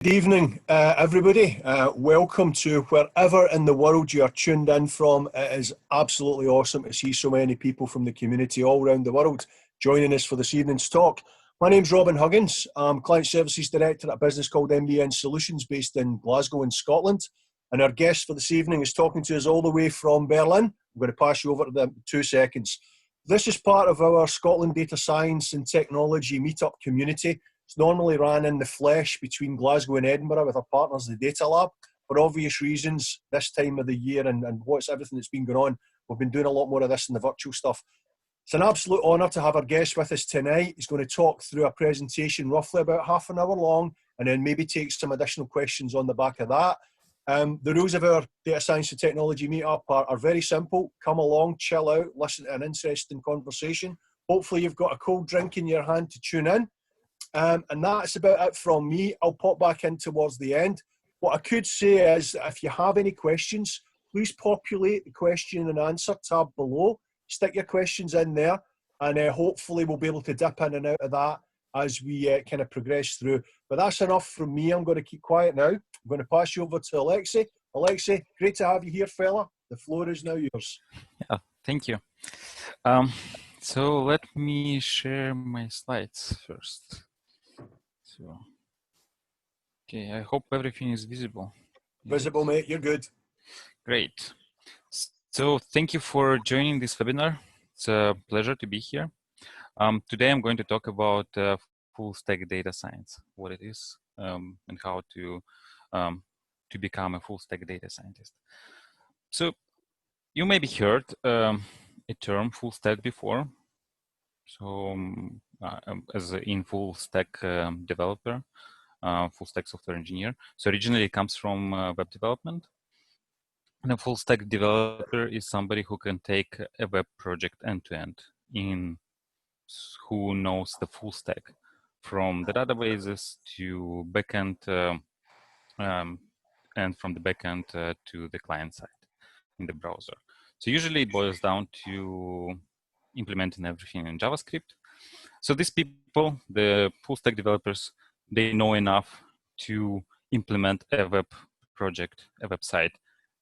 Good evening, everybody. Welcome to wherever in the world you are tuned in from. It is absolutely awesome to see so many people from the community all around the world joining us for this evening's talk. My name's Robin Huggins. I'm Client Services Director at a business called MBN Solutions based in Glasgow in Scotland. And our guest for this evening is talking to us all the way from Berlin. I'm going to pass you over to them in 2 seconds. This is part of our Scotland Data Science and Technology Meetup community. It's normally ran in the flesh between Glasgow and Edinburgh with our partners, the Data Lab. For obvious reasons, this time of the year and what's everything that's been going on, we've been doing a lot more of this in the virtual stuff. It's an absolute honour to have our guest with us tonight. He's going to talk through a presentation roughly about half an hour long and then maybe take some additional questions on the back of that. The rules of our Data Science and Technology Meetup are very simple. Come along, chill out, listen to an interesting conversation. Hopefully you've got a cold drink in your hand to tune in. And that's about it from me. I'll pop back in towards the end. What I could say is if you have any questions, please populate the question and answer tab below. Stick your questions in there and hopefully we'll be able to dip in and out of that as we kind of progress through. But that's enough from me. I'm going to keep quiet now. I'm going to pass you over to Alexey. Alexey, great to have you here, fella. The floor is now yours. Yeah, thank you. So let me share my slides first. Okay, I hope everything is visible. Visible, mate, you're good. Great. So thank you for joining this webinar. It's a pleasure to be here. Today I'm going to talk about full stack data science, what it is, and how to become a full stack data scientist. So you maybe heard a term full stack before. So as in full stack developer, full stack software engineer. So originally it comes from web development. And a full stack developer is somebody who can take a web project end to end, who knows the full stack from the databases to backend and from the backend to the client side in the browser. So usually it boils down to implementing everything in JavaScript. So these people, the full stack developers, they know enough to implement a web project, a website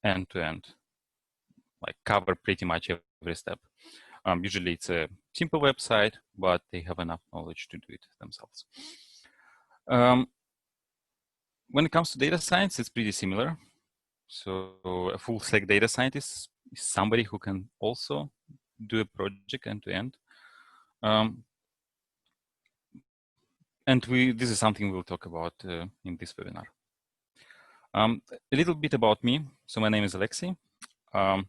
end to end, like cover pretty much every step. Usually it's a simple website, but they have enough knowledge to do it themselves. When it comes to data science, it's pretty similar. So a full stack data scientist is somebody who can also do a project end to end. And this is something we'll talk about in this webinar. A little bit about me. So my name is Alexey. I'm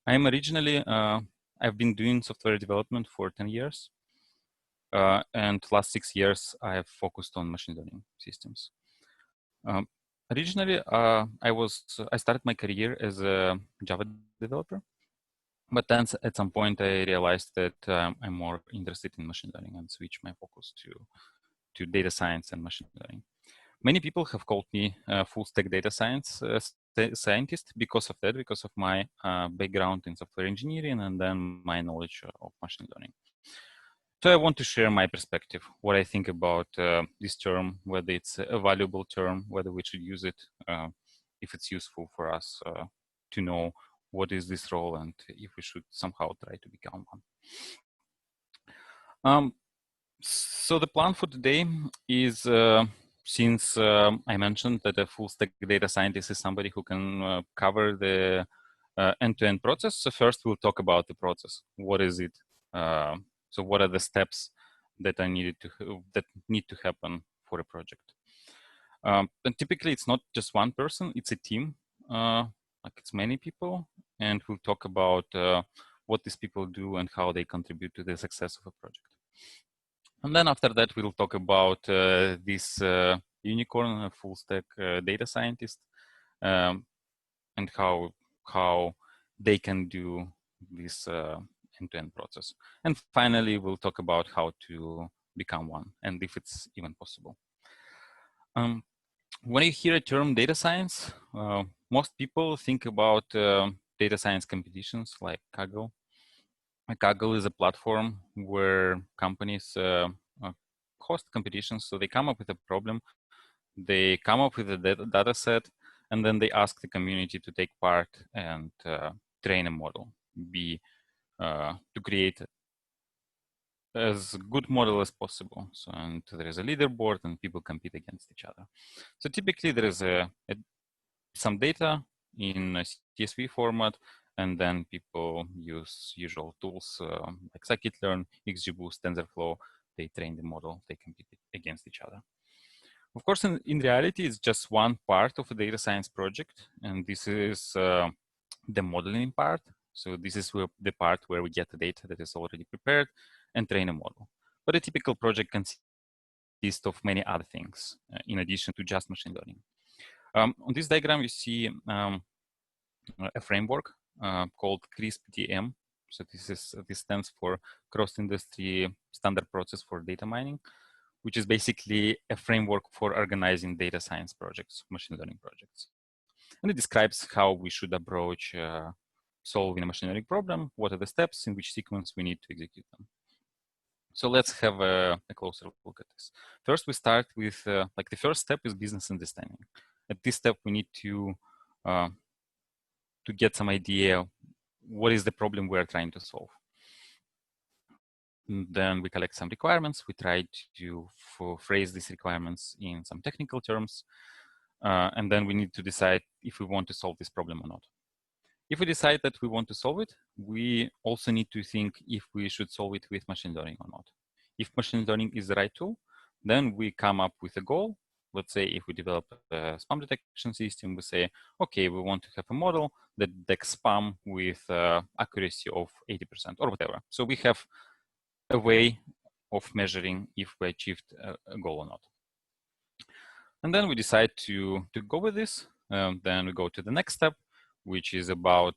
originally, I've been doing software development for 10 years. And last 6 years, I have focused on machine learning systems. Originally, I started my career as a Java developer. But then at some point, I realized that I'm more interested in machine learning and switched my focus to data science and machine learning. Many people have called me a full stack data science scientist because of that, because of my background in software engineering and then my knowledge of machine learning. So I want to share my perspective, what I think about this term, whether it's a valuable term, whether we should use it, if it's useful for us to know what is this role and if we should somehow try to become one. So the plan for today is, since I mentioned that a full stack data scientist is somebody who can cover the end-to-end process. So first we'll talk about the process. What is it? So what are the steps that that need to happen for a project? And typically it's not just one person, it's a team. Like it's many people, and we'll talk about what these people do and how they contribute to the success of a project. And then after that, we'll talk about this unicorn, full stack data scientist, and how they can do this end-to-end process. And finally, we'll talk about how to become one and if it's even possible. When you hear a term data science, most people think about data science competitions like Kaggle. Kaggle is a platform where companies host competitions. So they come up with a problem They come up with a data set, and then they ask the community to take part and train a model, to create as good model as possible. So, and there is a leaderboard and people compete against each other. So typically there is some data in a CSV format, and then people use usual tools like scikit-learn, XGBoost, TensorFlow. They train the model, they compete against each other. Of course, in reality, it's just one part of a data science project, and this is the modeling part. So this is the part where we get the data that is already prepared and train a model. But a typical project consists of many other things in addition to just machine learning. On this diagram, you see a framework called CRISP-DM. So this stands for Cross-Industry Standard Process for Data Mining, which is basically a framework for organizing data science projects, machine learning projects. And it describes how we should approach solving a machine learning problem, what are the steps, in which sequence we need to execute them. So let's have a closer look at this. First, we start with, like the first step is business understanding. At this step, we need to get some idea what is the problem we are trying to solve. And then we collect some requirements. We try to phrase these requirements in some technical terms. And then we need to decide if we want to solve this problem or not. If we decide that we want to solve it, we also need to think if we should solve it with machine learning or not. If machine learning is the right tool, then we come up with a goal. Let's say if we develop a spam detection system, we say, okay, we want to have a model that detects spam with accuracy of 80% or whatever. So we have a way of measuring if we achieved a goal or not. And then we decide to go with this. Then we go to the next step, which is about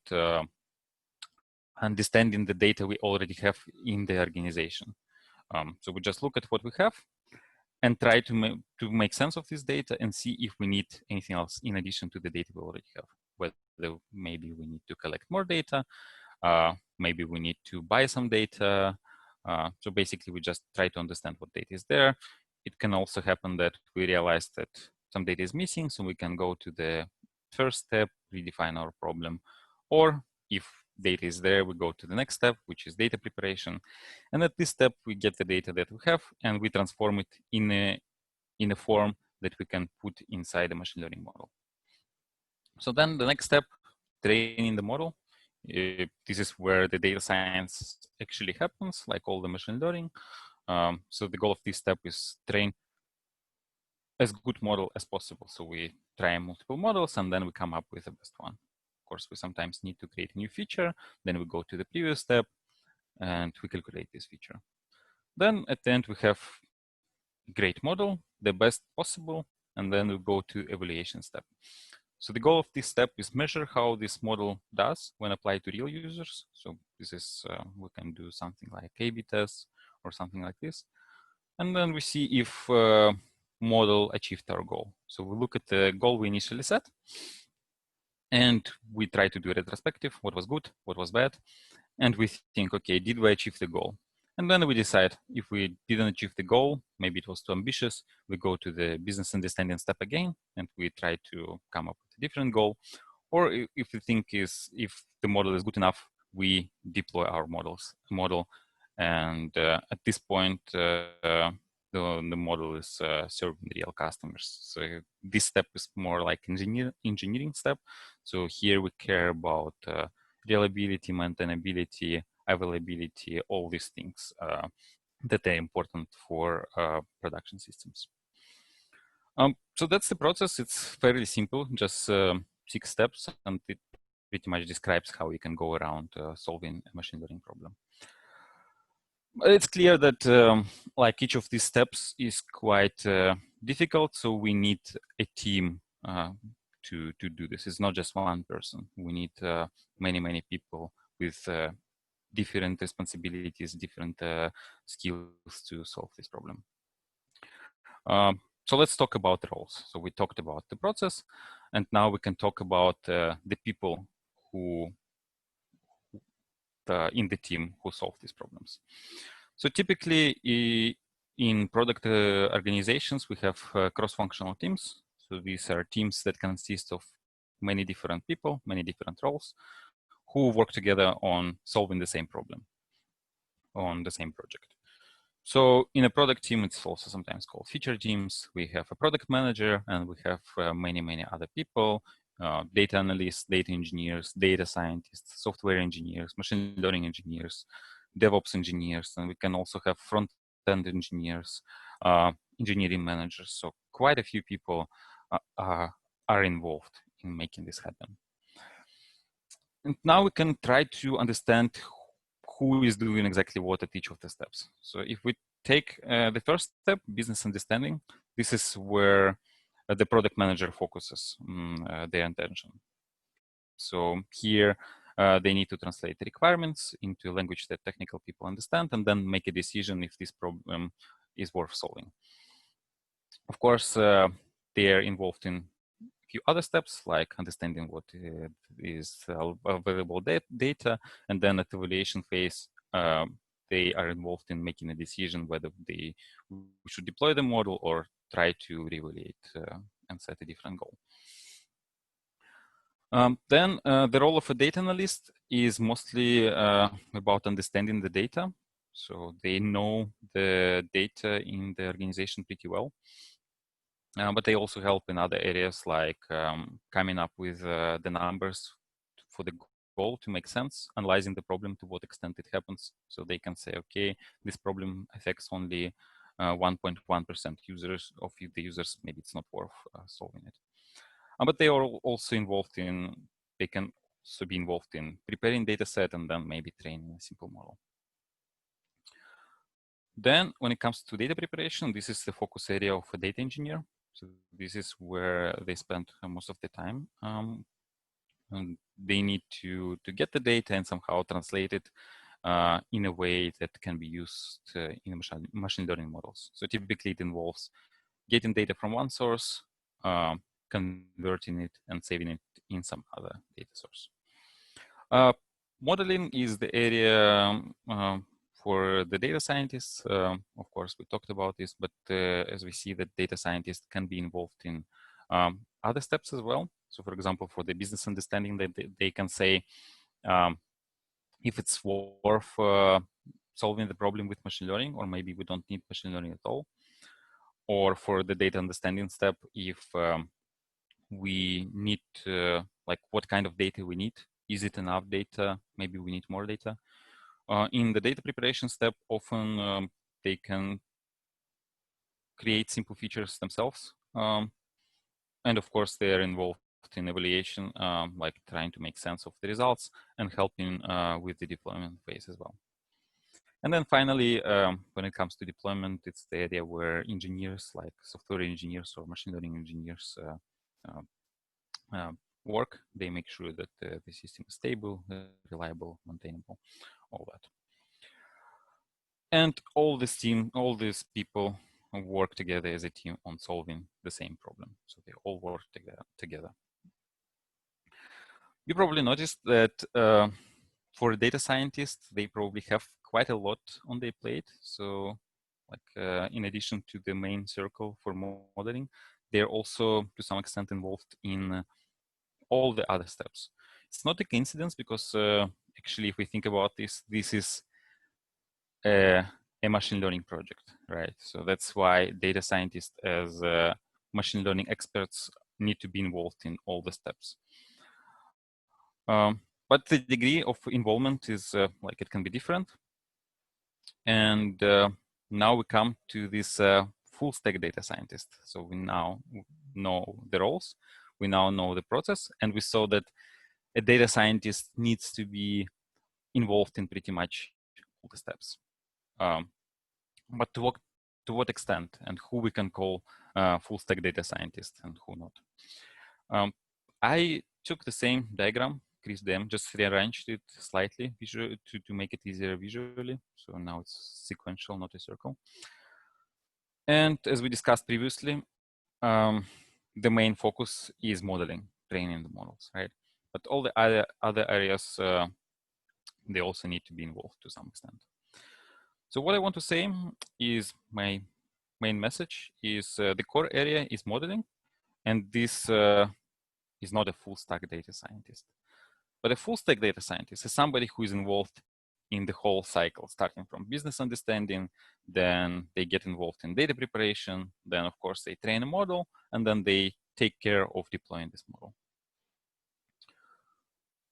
understanding the data we already have in the organization. So we just look at what we have and try to make sense of this data and see if we need anything else in addition to the data we already have. Whether maybe we need to collect more data, maybe we need to buy some data. So basically, we just try to understand what data is there. It can also happen that we realize that some data is missing, so we can go to the first step, redefine our problem. Or if data is there, we go to the next step, which is data preparation. And at this step, we get the data that we have, and we transform it in a form that we can put inside a machine learning model. So then the next step, training the model. This is where the data science actually happens, like all the machine learning. So the goal of this step is train as good model as possible. So we try multiple models and then we come up with the best one. Of course, we sometimes need to create a new feature. Then we go to the previous step and we calculate this feature. Then at the end, we have a great model, the best possible, and then we go to evaluation step. So the goal of this step is measure how this model does when applied to real users. So this is, we can do something like A/B tests or something like this. And then we see if model achieved our goal. So we look at the goal we initially set and we try to do a retrospective, what was good, what was bad. And we think, okay, did we achieve the goal? And then we decide if we didn't achieve the goal, maybe it was too ambitious, we go to the business understanding step again, and we try to come up with a different goal. Or if the thing is, if the model is good enough, we deploy our model. And at this point, the model is serving real customers. So this step is more like engineering step. So here we care about reliability, maintainability, availability, all these things that are important for production systems. So that's the process. It's fairly simple, just 6 steps, and it pretty much describes how you can go around solving a machine learning problem. It's clear that like each of these steps is quite difficult, so we need a team to do this. It's not just one person. We need many people with different responsibilities, different skills to solve this problem. So let's talk about the roles. So we talked about the process, and now we can talk about the people who in the team who solve these problems. So typically in product organizations, we have cross-functional teams. So these are teams that consist of many different people, many different roles, who work together on solving the same problem on the same project. So in a product team, it's also sometimes called feature teams. We have a product manager, and we have many other people, data analysts, data engineers, data scientists, software engineers, machine learning engineers, DevOps engineers, and we can also have front-end engineers, engineering managers. So quite a few people are involved in making this happen. And now we can try to understand who is doing exactly what at each of the steps. So if we take the first step, business understanding, this is where the product manager focuses their attention. So here they need to translate the requirements into a language that technical people understand, and then make a decision if this problem is worth solving. Of course, they are involved in few other steps, like understanding what is available data, and then at the evaluation phase, they are involved in making a decision whether we should deploy the model or try to reevaluate and set a different goal. Then the role of a data analyst is mostly about understanding the data. So they know the data in the organization pretty well. But they also help in other areas like coming up with the numbers for the goal to make sense, analyzing the problem to what extent it happens. So they can say, okay, this problem affects only 1.1% users of the users, maybe it's not worth solving it. But they are also involved in, they can also be involved in preparing data set and then maybe training a simple model. Then when it comes to data preparation, this is the focus area of a data engineer. So this is where they spend most of the time. And they need to get the data and somehow translate it in a way that can be used in machine learning models. So typically it involves getting data from one source, converting it and saving it in some other data source. Modeling is the area for the data scientists. Of course, we talked about this, but as we see that data scientists can be involved in other steps as well. So for example, for the business understanding, that they can say if it's worth solving the problem with machine learning, or maybe we don't need machine learning at all. Or for the data understanding step, if we need like what kind of data we need. Is it enough data? Maybe we need more data. In the data preparation step, often they can create simple features themselves. And of course, they are involved in evaluation, like trying to make sense of the results and helping with the deployment phase as well. And then finally, when it comes to deployment, it's the area where engineers like software engineers or machine learning engineers work. They make sure that the system is stable, reliable, maintainable, all that. And all this team, all these people work together as a team on solving the same problem. So they all work together. You probably noticed that for a data scientist, they probably have quite a lot on their plate. So like in addition to the main circle for modeling, they're also to some extent involved in all the other steps. It's not a coincidence because actually, if we think about this, this is a machine learning project, right? So that's why data scientists as machine learning experts need to be involved in all the steps. But the degree of involvement is like it can be different. And now we come to this full stack data scientist. So we now know the roles, we now know the process, and we saw that a data scientist needs to be involved in pretty much all the steps. But to what extent and who we can call full stack data scientist and who not. I took the same diagram, CrisDM, just rearranged it slightly to make it easier visually. So now it's sequential, not a circle. And as we discussed previously, the main focus is modeling, training the models, right? But all the other areas, they also need to be involved to some extent. So what I want to say is my main message is the core area is modeling, And this is not a full stack data scientist. But a full stack data scientist is somebody who is involved in the whole cycle, starting from business understanding, then they get involved in data preparation, then of course they train a model, and then they take care of deploying this model.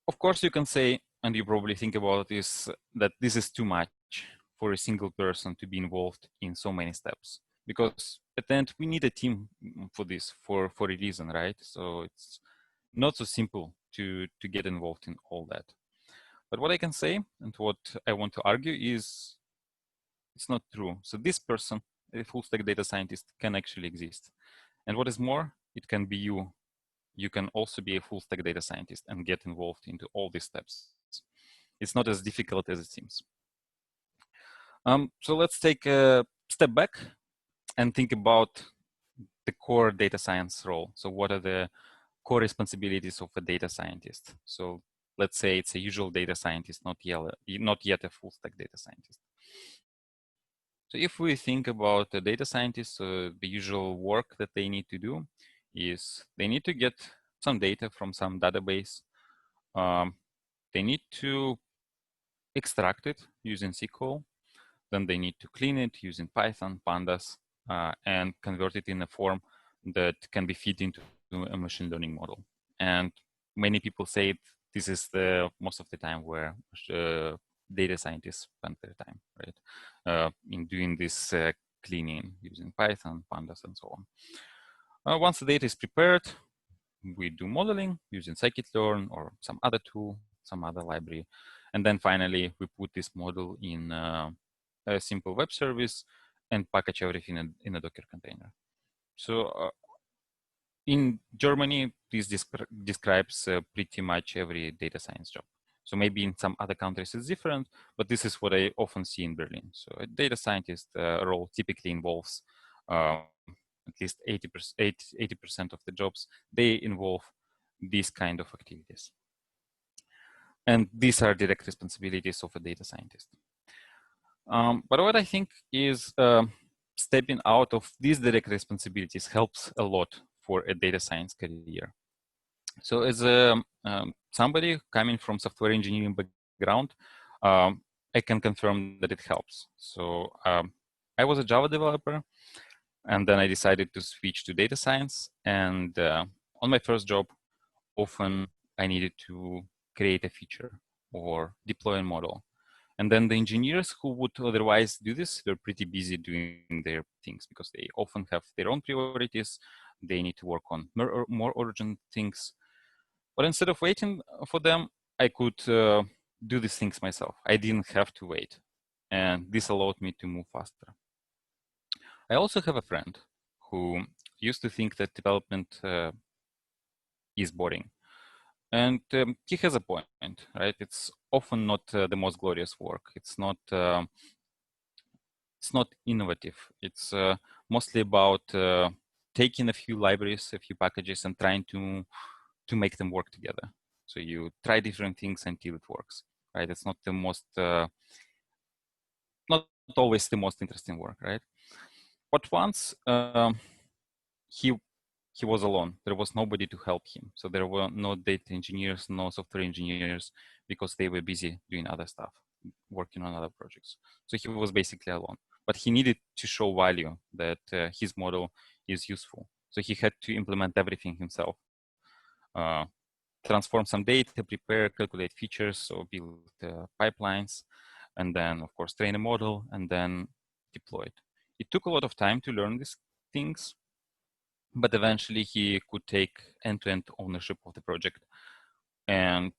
Of course, you can say, and you probably think about this, that this is too much for a single person to be involved in so many steps. Because at the end, we need a team for this, for a reason, right? So it's not so simple to get involved in all that. But what I can say, and what I want to argue, is it's not true. So this person, a full stack data scientist, can actually exist. And what is more, it can be you. You can also be a full stack data scientist and get involved into all these steps. It's not as difficult as it seems. So let's take a step back and think about the core data science role. So what are the core responsibilities of a data scientist? So let's say it's a usual data scientist, not yet a full stack data scientist. So if we think about a data scientist, the usual work that they need to do is they need to get some data from some database. They need to extract it using SQL. Then they need to clean it using Python, pandas, and convert it in a form that can be fed into a machine learning model. And many people say this is the most of the time where data scientists spend their time, right, in doing this cleaning using Python, pandas, and so on. Once the data is prepared, we do modeling using scikit-learn or some other tool, some other library. And then finally, we put this model in a simple web service and package everything in a Docker container. So in Germany, this describes pretty much every data science job. So maybe in some other countries it's different, but this is what I often see in Berlin. So a data scientist role typically involves at least 80% of the jobs, they involve these kind of activities. And these are direct responsibilities of a data scientist. But what I think is stepping out of these direct responsibilities helps a lot for a data science career. So as somebody coming from software engineering background, I can confirm that it helps. So I was a Java developer, and then I decided to switch to data science. And on my first job, often I needed to create a feature or deploy a model. And then the engineers who would otherwise do this, they're pretty busy doing their things because they often have their own priorities. They need to work on more urgent things. But instead of waiting for them, I could do these things myself. I didn't have to wait. And this allowed me to move faster. I also have a friend who used to think that development is boring. And he has a point, right? It's often not the most glorious work. It's not innovative. It's mostly about taking a few libraries, a few packages, and trying to make them work together. So you try different things until it works, right? It's not the most, not always the most interesting work, right? But once he was alone. There was nobody to help him. So there were no data engineers, no software engineers, because they were busy doing other stuff, working on other projects. So he was basically alone. But he needed to show value that his model is useful. So he had to implement everything himself. Transform some data, prepare, calculate features, so build pipelines, and then, of course, train a model, and then deploy it. It took a lot of time to learn these things, but eventually he could take end-to-end ownership of the project and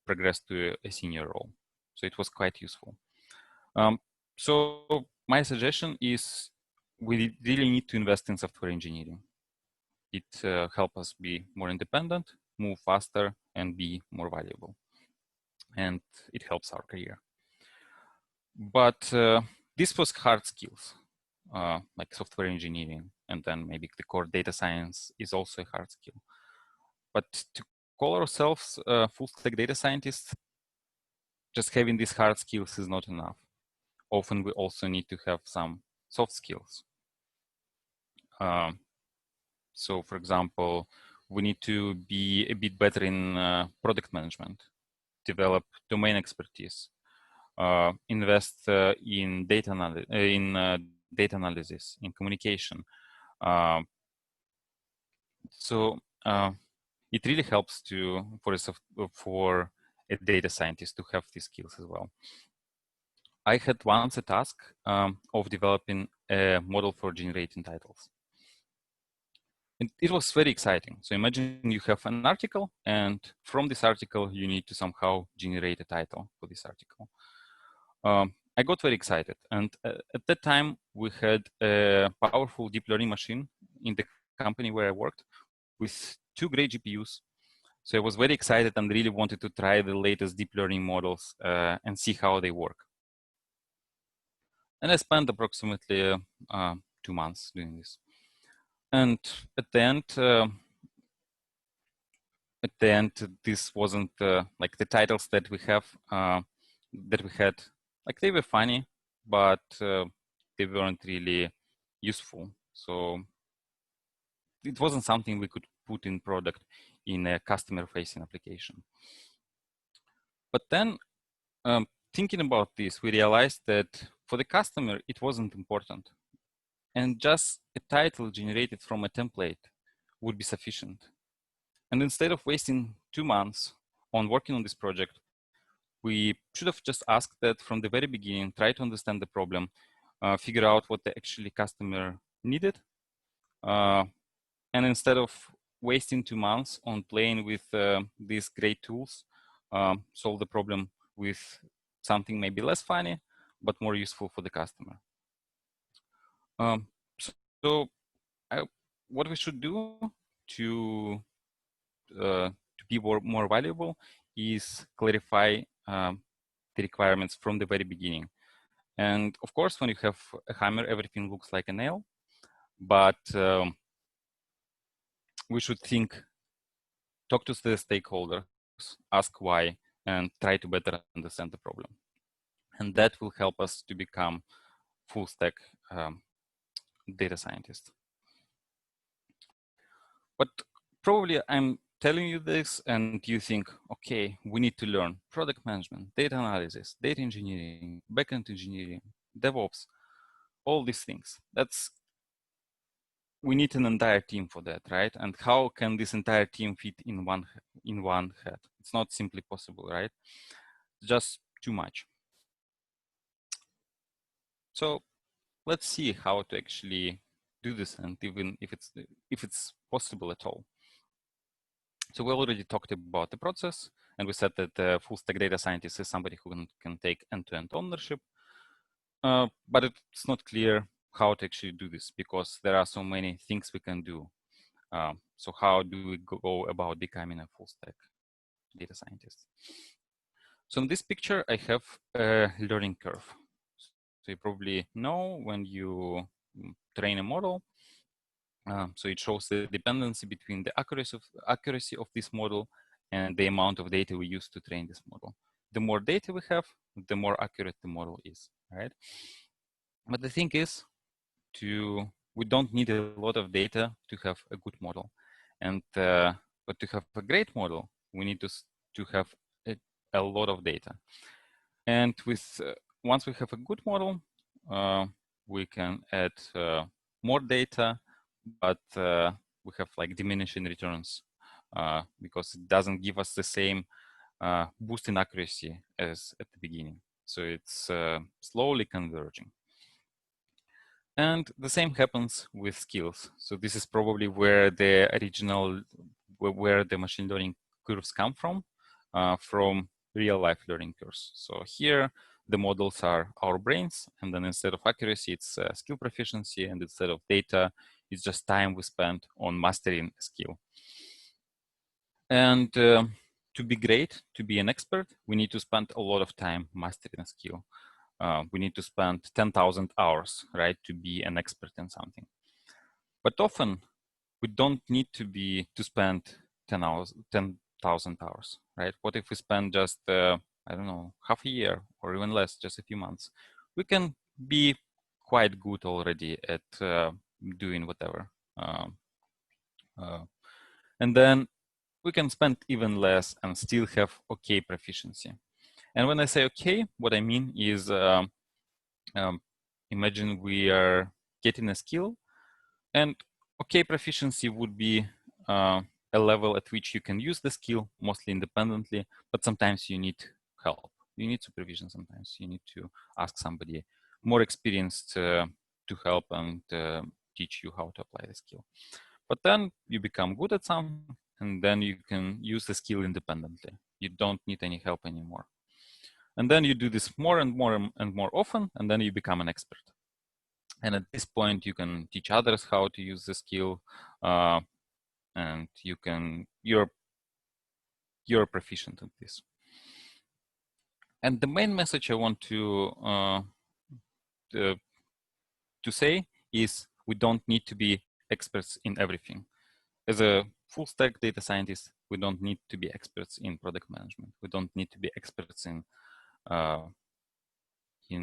progress to a senior role. So it was quite useful. So my suggestion is we really need to invest in software engineering. It helps us be more independent, move faster, and be more valuable. And it helps our career. But this was hard skills, like software engineering, and then maybe the core data science is also a hard skill. But to call ourselves full stack data scientists, just having these hard skills is not enough. Often we also need to have some soft skills. So for example, we need to be a bit better in product management, develop domain expertise, invest in data analysis, in communication. So it really helps for a data scientist to have these skills as well. I had once a task of developing a model for generating titles. And it was very exciting. So imagine you have an article, and from this article, you need to somehow generate a title for this article. I got very excited. And at that time, we had a powerful deep learning machine in the company where I worked with 2 great GPUs. So I was very excited and really wanted to try the latest deep learning models and see how they work. And I spent approximately 2 months doing this. And at the end, this wasn't like the titles that we had, like they were funny, but they weren't really useful. So it wasn't something we could put in product in a customer-facing application. But then, thinking about this, we realized that for the customer, it wasn't important. And just a title generated from a template would be sufficient. And instead of wasting 2 months on working on this project, we should have just asked that from the very beginning, try to understand the problem, figure out what the actually customer needed. And instead of wasting 2 months on playing with these great tools, solve the problem with something maybe less funny, but more useful for the customer. What we should do to be more valuable is clarify the requirements from the very beginning. And of course, when you have a hammer, everything looks like a nail, but we should talk to the stakeholders, ask why, and try to better understand the problem. And that will help us to become full stack data scientists. But probably I'm telling you this and you think, okay, we need to learn product management, data analysis, data engineering, backend engineering, DevOps, all these things. We need an entire team for that, right? And how can this entire team fit in one head? It's not simply possible, right? Just too much. So let's see how to actually do this, and even if it's possible at all. So we already talked about the process, and we said that the full stack data scientist is somebody who can take end-to-end ownership. But it's not clear how to actually do this because there are so many things we can do. So how do we go about becoming a full stack data scientist? So in this picture, I have a learning curve. So you probably know when you train a model, so it shows the dependency between the accuracy of this model and the amount of data we use to train this model. The more data we have, the more accurate the model is, right? But the thing is, we don't need a lot of data to have a good model, and but to have a great model, we need to have a lot of data. And once we have a good model, we can add more data, but we have like diminishing returns because it doesn't give us the same boost in accuracy as at the beginning. So it's slowly converging. And the same happens with skills. So this is probably where the machine learning curves come from real life learning curves. So here, the models are our brains, and then instead of accuracy, it's skill proficiency, and instead of data, it's just time we spend on mastering a skill. And to be great, to be an expert, we need to spend a lot of time mastering a skill. We need to spend 10,000 hours, right, to be an expert in something. But often, we don't need to spend 10,000 hours, right? What if we spend just, I don't know, half a year or even less, just a few months? We can be quite good already at doing whatever. And then we can spend even less and still have okay proficiency. And when I say okay, what I mean is imagine we are getting a skill, and okay proficiency would be a level at which you can use the skill mostly independently, but sometimes you need help. You need supervision sometimes. You need to ask somebody more experienced to help and teach you how to apply the skill. But then you become good at something, and then you can use the skill independently. You don't need any help anymore. And then you do this more and more and more often, and then you become an expert. And at this point, you can teach others how to use the skill, and you're proficient at this. And the main message I want to say is we don't need to be experts in everything. As a full stack data scientist, we don't need to be experts in product management. We don't need to be experts in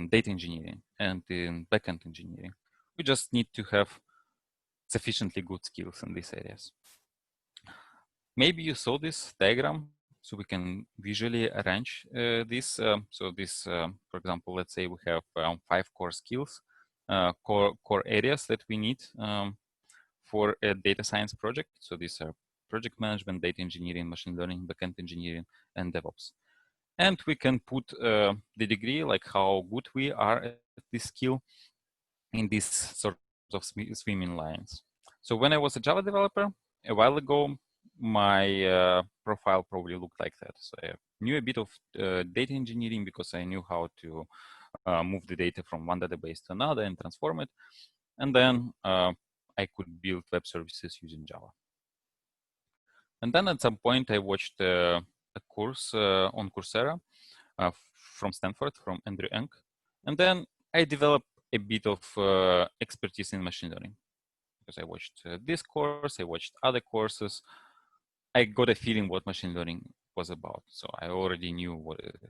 data engineering and in backend engineering. We just need to have sufficiently good skills in these areas. Maybe you saw this diagram, so we can visually arrange this. So this, for example, let's say we have 5 core skills, core areas that we need for a data science project. So these are project management, data engineering, machine learning, backend engineering, and DevOps. And we can put the degree, like how good we are at this skill, in these sort of swimming lines. So when I was a Java developer a while ago, my profile probably looked like that. So I knew a bit of data engineering because I knew how to move the data from one database to another and transform it. And then I could build web services using Java. And then at some point, I watched a course on Coursera from Stanford, from Andrew Ng. And then I developed a bit of expertise in machine learning because I watched this course, I watched other courses. I got a feeling what machine learning was about. So I already knew what it is.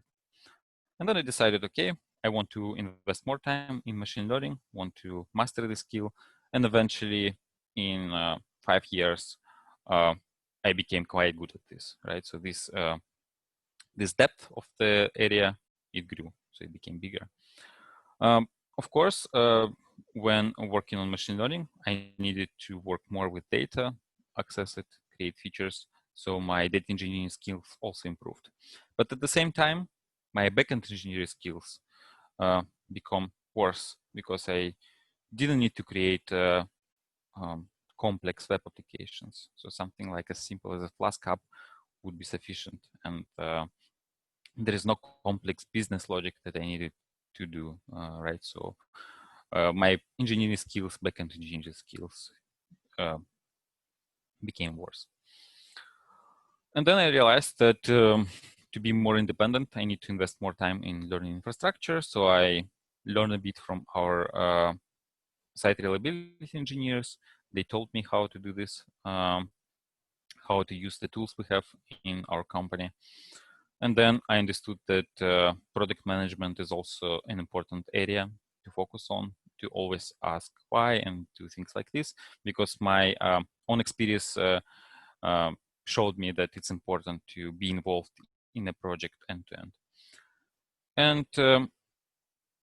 And then I decided, okay, I want to invest more time in machine learning, want to master the skill. And eventually in 5 years, I became quite good at this, right? So this depth of the area, it grew, so it became bigger. Of course, when working on machine learning, I needed to work more with data, access it, create features. So my data engineering skills also improved. But at the same time, my backend engineering skills become worse because I didn't need to create complex web applications. So something like as simple as a Flask app would be sufficient. And there is no complex business logic that I needed to do, right? So my engineering skills, backend engineering skills became worse. And then I realized that to be more independent, I need to invest more time in learning infrastructure. So I learned a bit from our site reliability engineers. They told me how to do this, how to use the tools we have in our company. And then I understood that product management is also an important area to focus on, to always ask why and do things like this, because my own experience showed me that it's important to be involved in a project end to end. And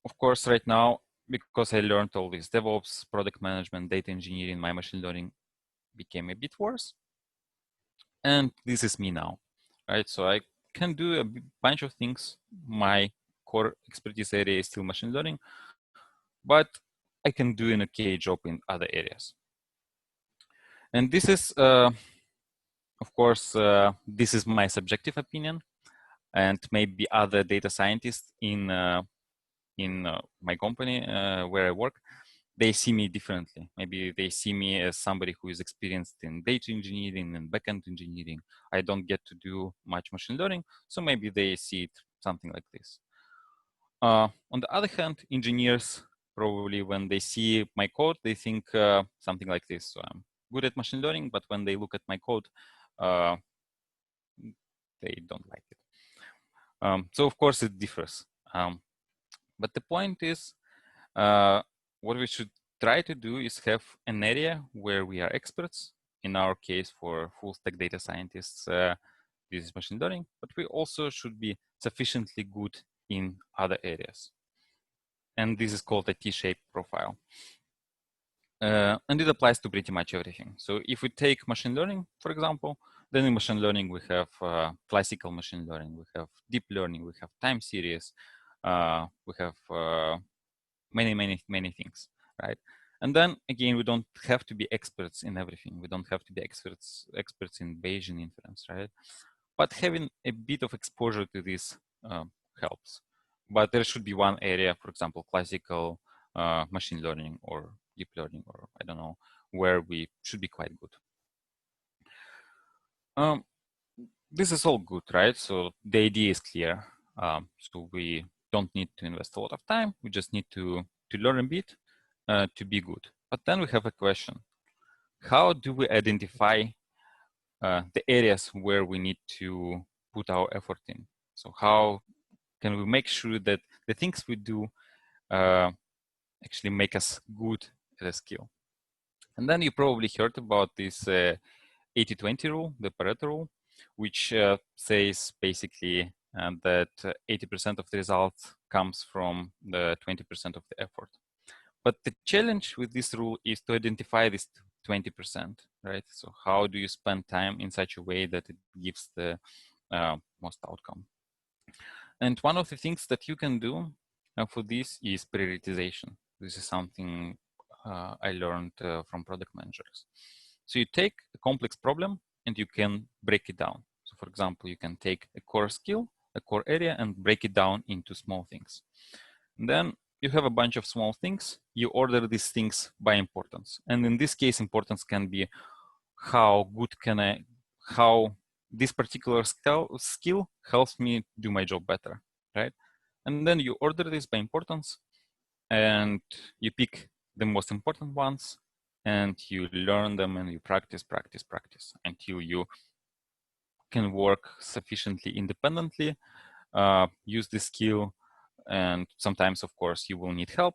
of course, right now, because I learned all this DevOps, product management, data engineering, my machine learning became a bit worse. And this is me now, right? So I can do a bunch of things. My core expertise area is still machine learning, but I can do an okay job in other areas. And this is, of course, this is my subjective opinion, and maybe other data scientists in my company where I work, they see me differently. Maybe they see me as somebody who is experienced in data engineering and backend engineering. I don't get to do much machine learning, so maybe they see it something like this. On the other hand, engineers probably when they see my code, they think something like this. So I'm good at machine learning, but when they look at my code, they don't like it. So of course it differs. But the point is, what we should try to do is have an area where we are experts in our case for full stack data scientists, this is machine learning, but we also should be sufficiently good in other areas. And this is called a T-shaped profile. And it applies to pretty much everything. So if we take machine learning, for example, then in machine learning, we have classical machine learning, we have deep learning, we have time series, we have many things, right? And then again, we don't have to be experts in everything. We don't have to be experts in Bayesian inference, right? But having a bit of exposure to this helps. But there should be one area, for example, classical machine learning or deep learning, or I don't know, where we should be quite good. This is all good, right? So the idea is clear. So we don't need to invest a lot of time. We just need to learn a bit to be good. But then we have a question. How do we identify the areas where we need to put our effort in? So how can we make sure that the things we do actually make us good at a skill? And then you probably heard about this 80-20 rule, the Pareto rule, which says basically that 80% of the results comes from the 20% of the effort. But the challenge with this rule is to identify this 20%, right? So how do you spend time in such a way that it gives the most outcome? And one of the things that you can do for this is prioritization. This is something I learned from product managers. So you take a complex problem and you can break it down. So for example, you can take a core skill, a core area, and break it down into small things. And then you have a bunch of small things. You order these things by importance. And in this case, importance can be how this particular skill helps me do my job better, right? And then you order this by importance and you pick the most important ones and you learn them and you practice until you can work sufficiently independently, use the skill, and sometimes, of course, you will need help,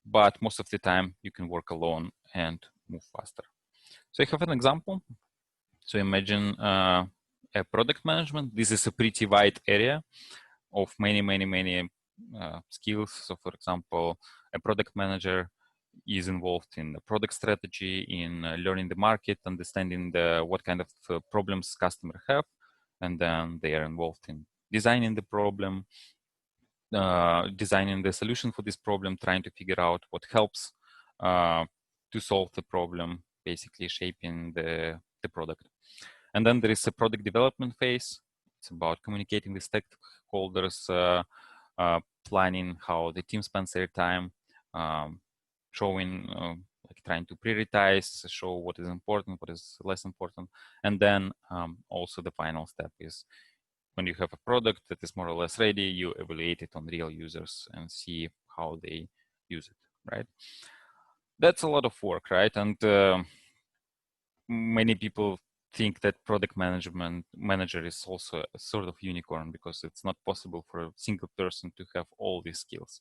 but most of the time you can work alone and move faster. So I have an example. So imagine a product management. This is a pretty wide area of many skills. So for example, a product manager is involved in the product strategy, in learning the market, understanding what kind of problems customers have, and then they are involved in designing the problem, designing the solution for this problem, trying to figure out what helps to solve the problem, basically shaping the product. And then there is a product development phase. It's about communicating with stakeholders, planning how the team spends their time, showing, like trying to prioritize, show what is important, what is less important. And then also the final step is when you have a product that is more or less ready, you evaluate it on real users and see how they use it, right? That's a lot of work, right? And many people think that product manager is also a sort of unicorn because it's not possible for a single person to have all these skills.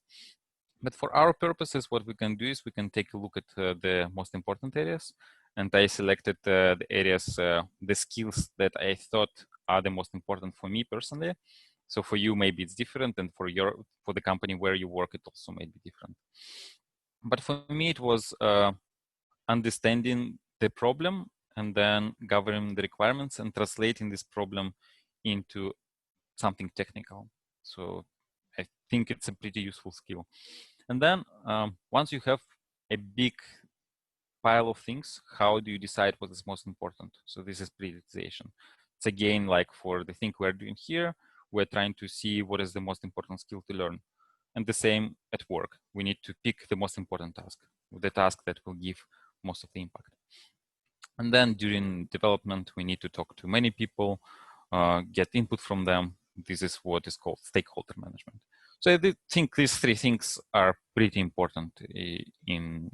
But for our purposes, what we can do is we can take a look at the most important areas. And I selected the areas, the skills that I thought are the most important for me personally. So for you, maybe it's different. And for the company where you work, it also may be different. But for me, it was understanding the problem and then governing the requirements and translating this problem into something technical. So I think it's a pretty useful skill. And then once you have a big pile of things, how do you decide what is most important? So this is prioritization. It's again, like for the thing we're doing here, we're trying to see what is the most important skill to learn. And the same at work. We need to pick the most important task, the task that will give most of the impact. And then during development, we need to talk to many people, get input from them. This is what is called stakeholder management. So I think these three things are pretty important in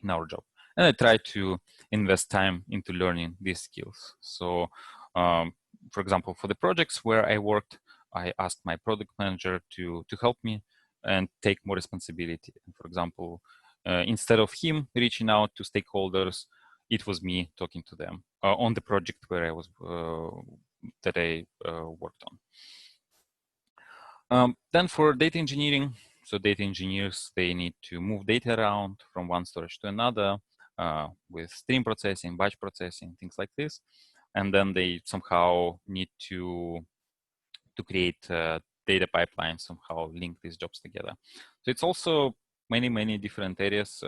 our job. And I try to invest time into learning these skills. So for example, for the projects where I worked, I asked my product manager to help me and take more responsibility. For example, instead of him reaching out to stakeholders, it was me talking to them on the project where I was that I worked on. Then for data engineering, so data engineers, they need to move data around from one storage to another with stream processing, batch processing, things like this. And then they somehow need to create data pipelines, somehow link these jobs together. So it's also many different areas.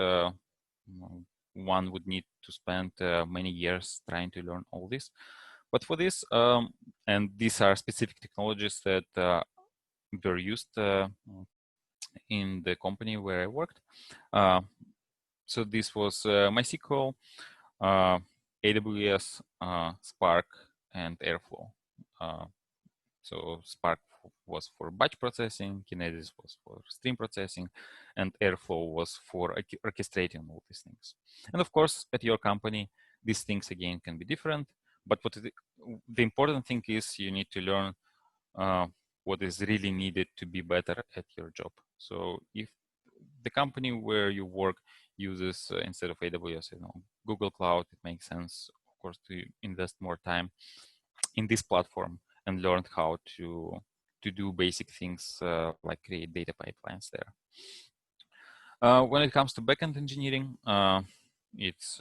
One would need to spend many years trying to learn all this. But for this, and these are specific technologies that were used in the company where I worked. So this was MySQL, AWS, Spark, and Airflow. So Spark was for batch processing, Kinesis was for stream processing, and Airflow was for orchestrating all these things. And of course, at your company, these things again can be different. But what the important thing is you need to learn what is really needed to be better at your job. So if the company where you work uses instead of AWS, Google Cloud, it makes sense, of course, to invest more time in this platform and learn how to do basic things like create data pipelines there. When it comes to backend engineering, it's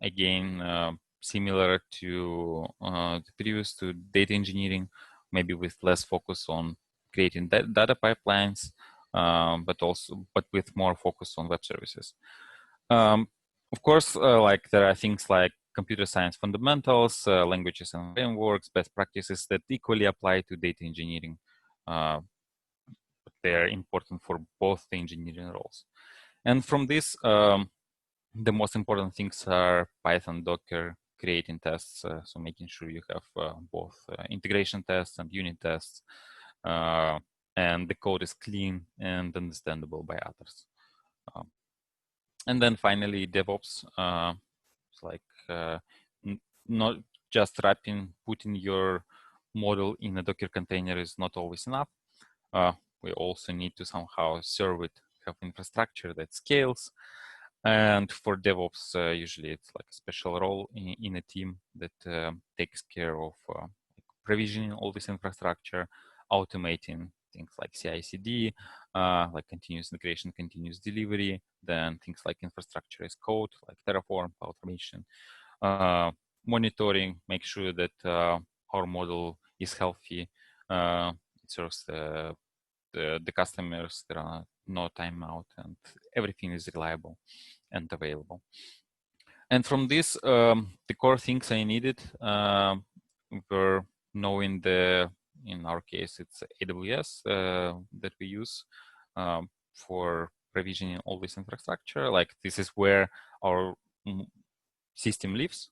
again similar to the previous, to data engineering, maybe with less focus on creating data pipelines, but with more focus on web services. Of course, like there are things like computer science fundamentals, languages and frameworks, best practices that equally apply to data engineering. They are important for both the engineering roles. And from this, the most important things are Python, Docker, creating tests, so making sure you have both integration tests and unit tests, and the code is clean and understandable by others. And then finally, DevOps. It's like not just putting your model in a Docker container is not always enough. We also need to somehow serve it, have infrastructure that scales. And for DevOps, usually it's like a special role in a team that takes care of provisioning all this infrastructure, automating things like CI/CD, like continuous integration, continuous delivery, then things like infrastructure as code, like Terraform, automation, monitoring, make sure that our model is healthy, it serves the customers, there are no timeout, and everything is reliable and available. And from this, the core things I needed were knowing in our case, it's AWS that we use for provisioning all this infrastructure. Like this is where our system lives,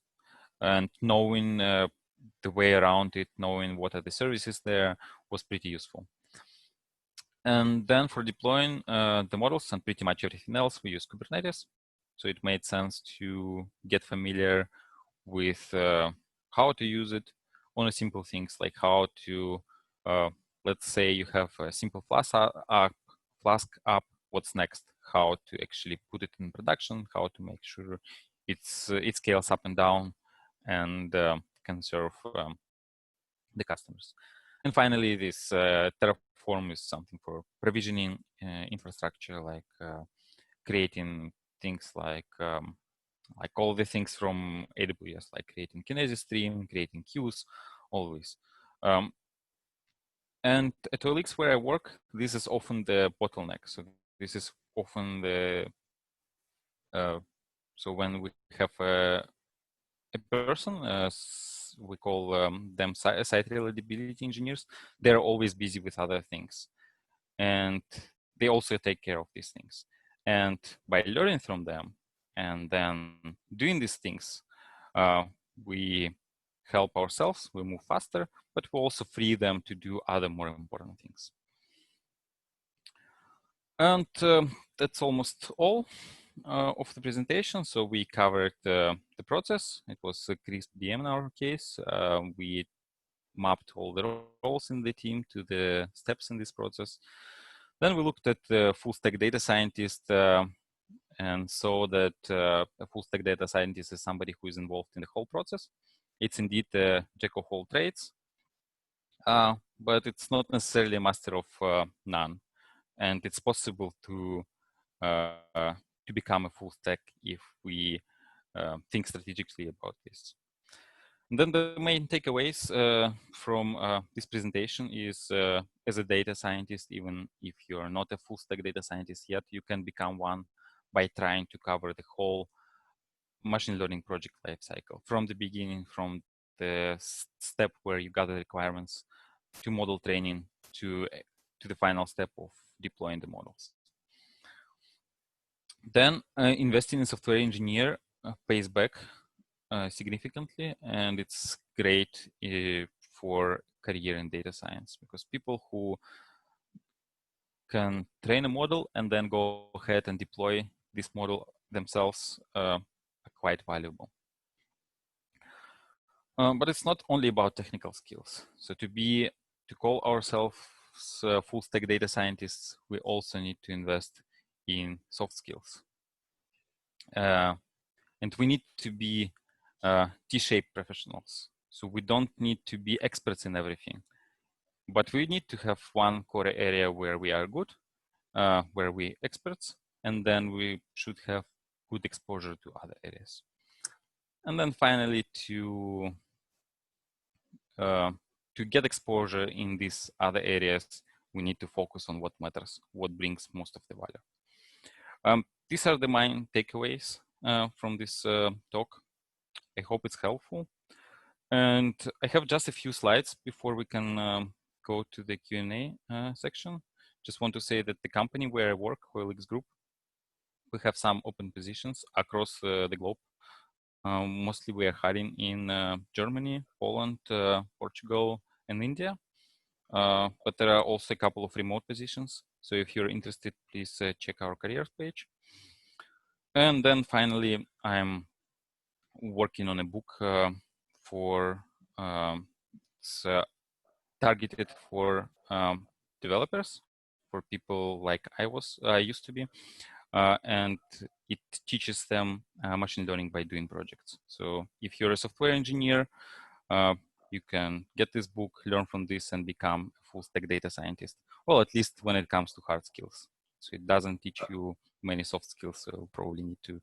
and knowing the way around it, knowing what are the services there was pretty useful. And then for deploying the models and pretty much everything else, we use Kubernetes. So it made sense to get familiar with how to use it on a simple things like how to, let's say you have a simple Flask app, what's next? How to actually put it in production, how to make sure it scales up and down and can serve the customers. And finally, this Terraform is something for provisioning infrastructure, like creating things like all the things from AWS, like creating Kinesis stream, creating queues, always. And at OLX where I work, this is often the bottleneck. So this is often the, so when we have a person, we call them site reliability engineers, they're always busy with other things. And they also take care of these things. And by learning from them and then doing these things, we help ourselves, we move faster, but we also free them to do other more important things. And that's almost all of the presentation. So we covered the process. It was a crisp DM in our case. We mapped all the roles in the team to the steps in this process. Then we looked at the full stack data scientist and so that a full stack data scientist is somebody who is involved in the whole process. It's indeed a jack of all trades, but it's not necessarily a master of none. And it's possible to become a full stack if we think strategically about this. And then the main takeaways from this presentation is, as a data scientist, even if you're not a full stack data scientist yet, you can become one by trying to cover the whole machine learning project lifecycle, from the beginning, from the step where you gather requirements, to model training, to the final step of deploying the models. Then investing in software engineer pays back significantly, and it's great for career in data science, because people who can train a model and then go ahead and deploy this model themselves are quite valuable. But it's not only about technical skills. So to call ourselves full stack data scientists, we also need to invest in soft skills. And we need to be T-shaped professionals. So we don't need to be experts in everything, but we need to have one core area where we are good, where we experts, and then we should have good exposure to other areas. And then finally, to get exposure in these other areas, we need to focus on what matters, what brings most of the value. These are the main takeaways from this talk. I hope it's helpful. And I have just a few slides before we can go to the Q&A section. Just want to say that the company where I work, Alexey Group, we have some open positions across the globe. Mostly we are hiring in Germany, Poland, Portugal, and India. But there are also a couple of remote positions. So if you're interested, please check our careers page. And then finally, I'm working on a book it's targeted for developers, for people like I used to be, and it teaches them machine learning by doing projects. So if you're a software engineer, you can get this book, learn from this, and become a full stack data scientist. Well, at least when it comes to hard skills. So it doesn't teach you many soft skills, so you'll probably need to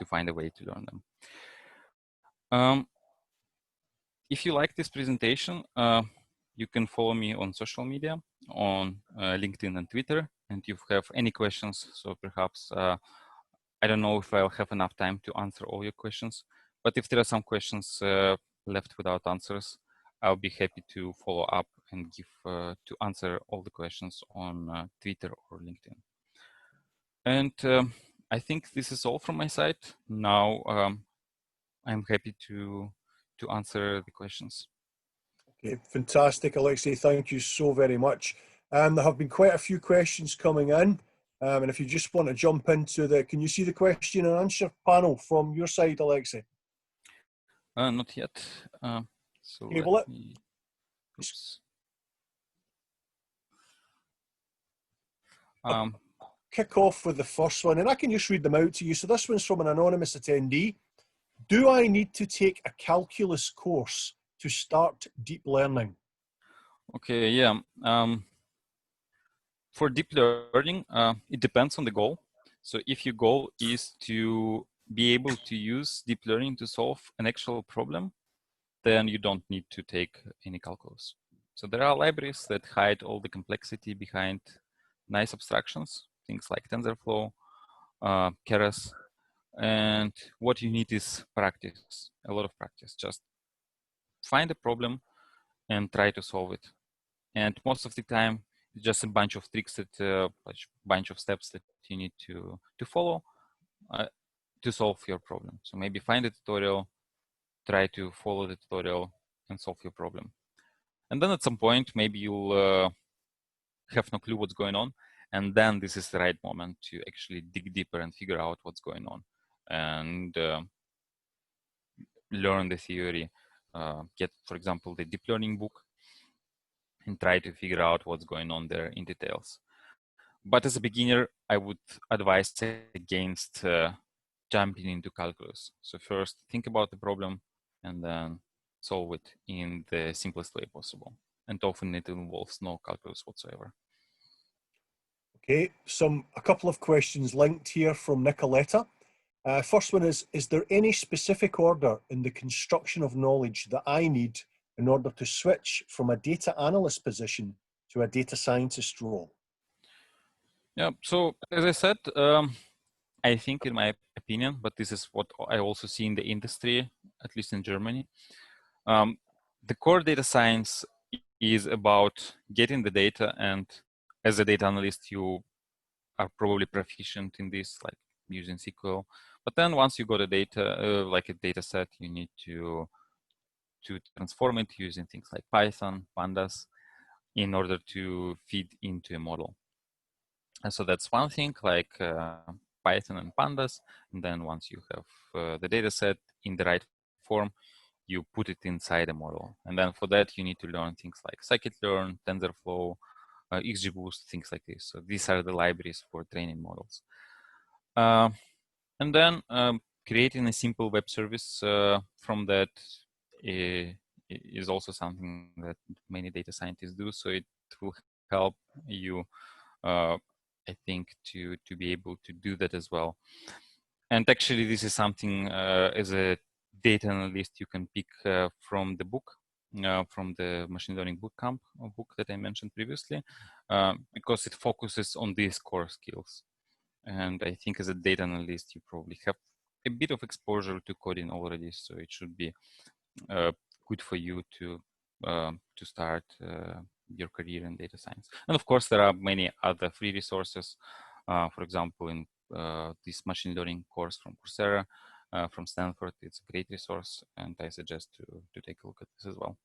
find a way to learn them. If you like this presentation, you can follow me on social media, on LinkedIn and Twitter. And if you have any questions, so perhaps, I don't know if I'll have enough time to answer all your questions, but if there are some questions left without answers, I'll be happy to follow up and to answer all the questions on Twitter or LinkedIn. And I think this is all from my side. Now, I'm happy to answer the questions. Okay, fantastic, Alexey. Thank you so very much. There have been quite a few questions coming in. And if you just want to jump into can you see the question and answer panel from your side, Alexey? Not yet. So okay, let me, oops. Kick off with the first one, and I can just read them out to you. So this one's from an anonymous attendee. Do I need to take a calculus course to start deep learning? Okay, yeah. For deep learning, it depends on the goal. So if your goal is to be able to use deep learning to solve an actual problem, then you don't need to take any calculus. So there are libraries that hide all the complexity behind nice abstractions, things like TensorFlow, Keras, and what you need is practice, a lot of practice. Just find a problem and try to solve it. And most of the time, it's just a bunch of tricks that, a bunch of steps that you need to follow to solve your problem. So maybe find a tutorial, try to follow the tutorial, and solve your problem. And then at some point, maybe you'll have no clue what's going on. And then this is the right moment to actually dig deeper and figure out what's going on and learn the theory. Get, for example, the deep learning book and try to figure out what's going on there in details. But as a beginner, I would advise against jumping into calculus. So first think about the problem and then solve it in the simplest way possible. And often it involves no calculus whatsoever. Okay, a couple of questions linked here from Nicoletta. First one is there any specific order in the construction of knowledge that I need in order to switch from a data analyst position to a data scientist role? Yeah, so as I said, I think in my opinion, but this is what I also see in the industry, at least in Germany, the core data science is about getting the data, and as a data analyst, you are probably proficient in this, like using SQL. But then once you got a data, like a data set, you need to transform it using things like Python, Pandas, in order to feed into a model. And so that's one thing, like Python and Pandas. And then once you have the data set in the right form, you put it inside a model. And then for that, you need to learn things like scikit-learn, TensorFlow, XGBoost, things like this. So these are the libraries for training models. And then creating a simple web service from that is also something that many data scientists do. So it will help you, I think, to be able to do that as well. And actually, this is something as a data analyst you can pick from the book, from the machine learning bootcamp book that I mentioned previously, because it focuses on these core skills. And I think as a data analyst, you probably have a bit of exposure to coding already, so it should be good for you to start your career in data science. And of course, there are many other free resources. For example, in this machine learning course from Coursera, from Stanford, it's a great resource, and I suggest to take a look at this as well.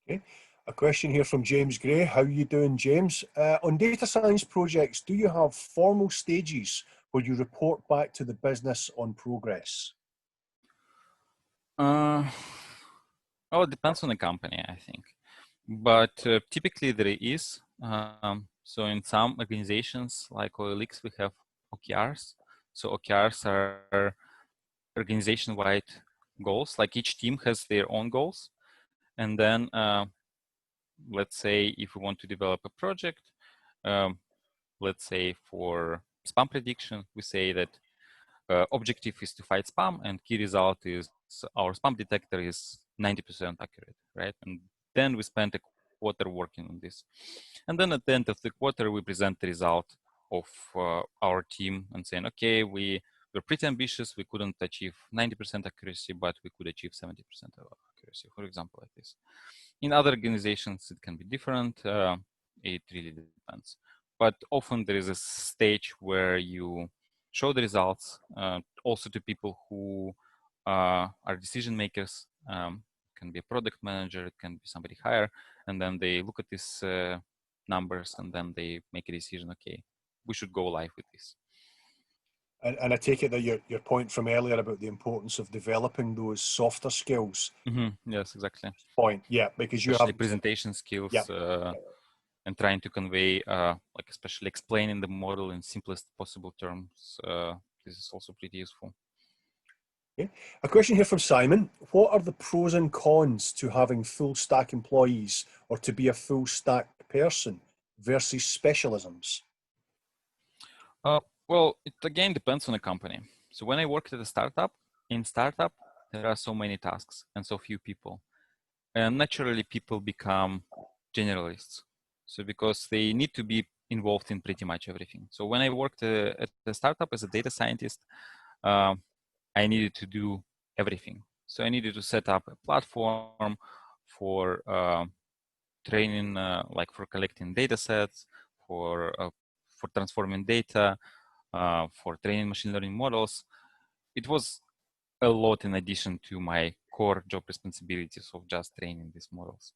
Okay. A question here from James Gray. How are you doing, James? On data science projects, do you have formal stages where you report back to the business on progress? Oh, it depends on the company, I think. But typically there is. So in some organizations like OLX, we have OKRs. So OKRs are organization-wide goals. Like each team has their own goals. And then let's say if we want to develop a project, let's say for spam prediction, we say that objective is to fight spam, and key result is our spam detector is 90% accurate, right? And then we spend a quarter working on this. And then at the end of the quarter, we present the result of our team and saying, okay, we were pretty ambitious. We couldn't achieve 90% accuracy, but we could achieve 70% of accuracy, for example, like this. In other organizations, it can be different. It really depends. But often there is a stage where you show the results also to people who are decision makers. Can be a product manager, it can be somebody higher, and then they look at these numbers and then they make a decision, okay, we should go live with this. And I take it that your point from earlier about the importance of developing those softer skills. Yes, exactly. Point, yeah, because you especially have presentation skills, yeah. And trying to convey, like especially explaining the model in simplest possible terms. This is also pretty useful. Okay. A question here from Simon. What are the pros and cons to having full stack employees or to be a full stack person versus specialisms? Well, it again depends on the company. So when I worked at a startup, in startup, there are so many tasks and so few people. And naturally, people become generalists. So because they need to be involved in pretty much everything. So when I worked at the startup as a data scientist, I needed to do everything. So I needed to set up a platform for training, like for collecting data sets, for transforming data, for training machine learning models. It was a lot in addition to my core job responsibilities of just training these models.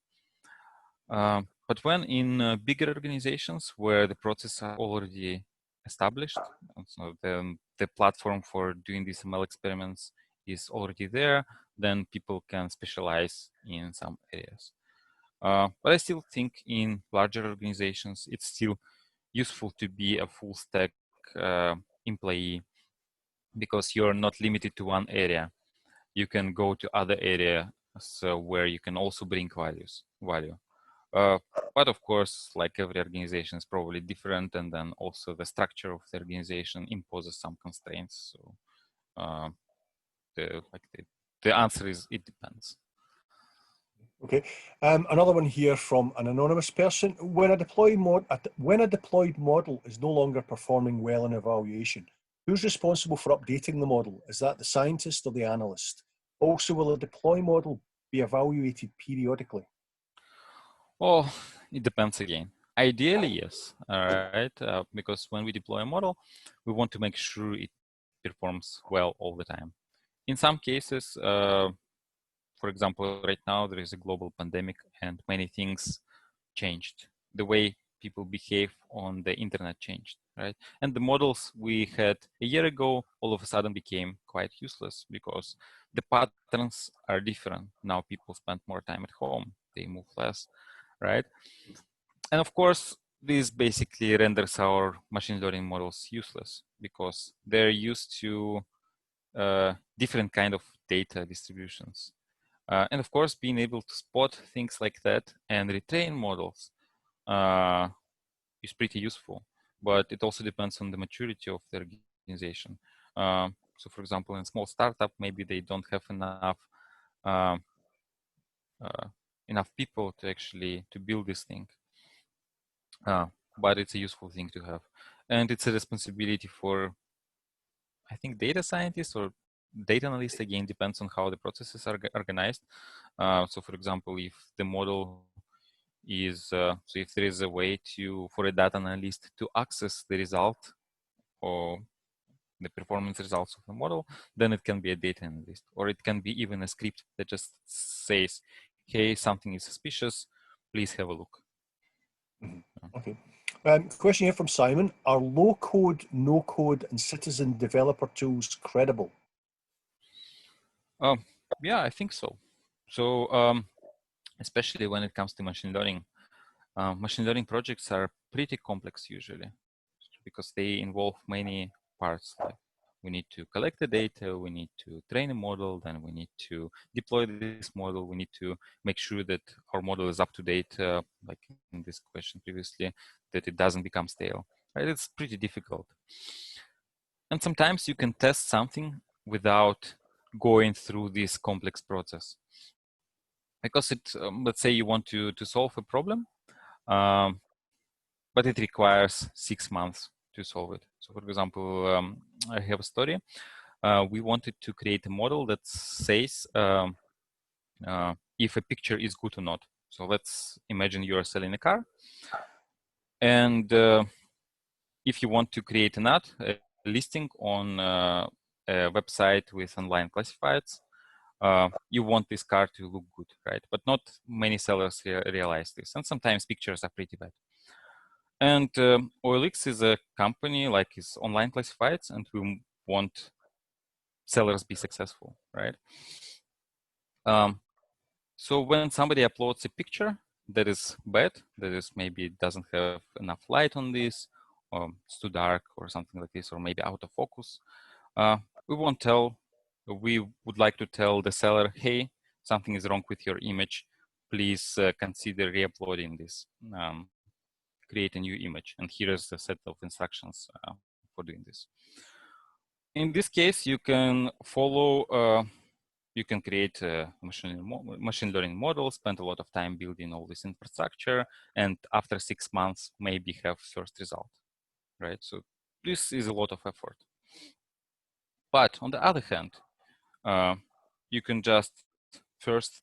But when in bigger organizations where the process are already established, so the platform for doing these ML experiments is already there, then people can specialize in some areas. But I still think in larger organizations, it's still useful to be a full stack employee, because you're not limited to one area. You can go to other areas where you can also bring value. But of course, like every organization is probably different, and then also the structure of the organization imposes some constraints. So the answer is it depends. Okay, another one here from an anonymous person. When a deployed model is no longer performing well in evaluation, who's responsible for updating the model? Is that the scientist or the analyst? Also, will a deploy model be evaluated periodically? Well, it depends again. Ideally, yes. All right, because when we deploy a model, we want to make sure it performs well all the time. In some cases, for example, right now there is a global pandemic and many things changed. The way people behave on the internet changed, right? And the models we had a year ago all of a sudden became quite useless because the patterns are different. Now people spend more time at home, they move less, right? And of course, this basically renders our machine learning models useless because they're used to different kind of data distributions. And of course, being able to spot things like that and retrain models is pretty useful, but it also depends on the maturity of the organization. So for example, in a small startup, maybe they don't have uh, enough people to actually to build this thing. But it's a useful thing to have. And it's a responsibility for, I think, data scientists or data analysts, again, depends on how the processes are organized. So for example, if the model is, so if there is a way for a data analyst to access the result or the performance results of the model, then it can be a data analyst, or it can be even a script that just says, hey, something is suspicious, please have a look. Okay. Question here from Simon. Are low code, no code, and citizen developer tools credible? Yeah, I think so. So especially when it comes to machine learning projects are pretty complex usually because they involve many parts. Like we need to collect the data, we need to train a model, then we need to deploy this model, we need to make sure that our model is up to date, like in this question previously, that it doesn't become stale. Right? It's pretty difficult. And sometimes you can test something without going through this complex process. Because let's say you want to solve a problem, but it requires 6 months to solve it. So for example, I have a story. We wanted to create a model that says if a picture is good or not. So let's imagine you are selling a car. And if you want to create an ad, a listing on a website with online classifieds, you want this car to look good, right? But not many sellers realize this. And sometimes pictures are pretty bad. And OLX is a company like it's online classifieds, and we want sellers be successful, right? So when somebody uploads a picture that is bad, that is maybe doesn't have enough light on this, or it's too dark or something like this, or maybe out of focus, we would like to tell the seller, hey, something is wrong with your image. Please consider re-uploading this. Create a new image, and here is the set of instructions for doing this. In this case, you can follow, you can create a machine learning model, spend a lot of time building all this infrastructure, and after 6 months, maybe have first result, right? So this is a lot of effort. But on the other hand, you can just first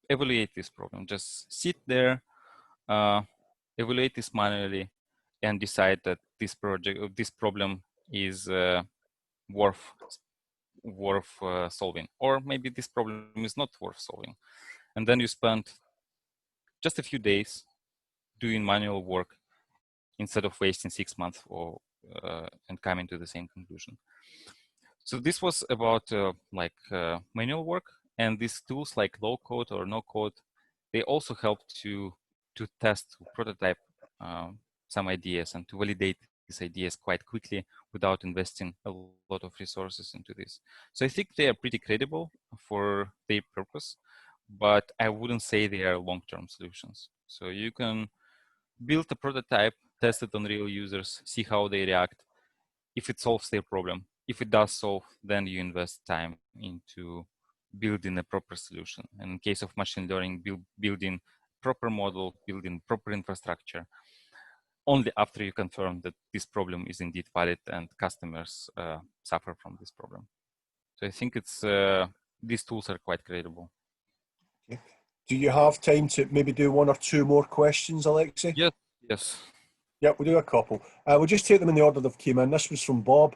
evaluate this problem. Just sit there, evaluate this manually, and decide that this problem is worth solving, or maybe this problem is not worth solving. And then you spend just a few days doing manual work instead of wasting 6 months and coming to the same conclusion. So this was about manual work, and these tools like low code or no code, they also help to test, to prototype some ideas and to validate these ideas quite quickly without investing a lot of resources into this. So I think they are pretty credible for their purpose, but I wouldn't say they are long-term solutions. So you can build a prototype, test it on real users, see how they react, if it solves their problem. If it does solve, then you invest time into building a proper solution. And in case of machine learning, building proper model, building proper infrastructure, only after you confirm that this problem is indeed valid and customers suffer from this problem. So I think it's these tools are quite credible. Okay. Do you have time to maybe do one or two more questions, Alexey? Yes. Yes. Yeah, we'll do a couple. We'll just take them in the order they've came in. This was from Bob.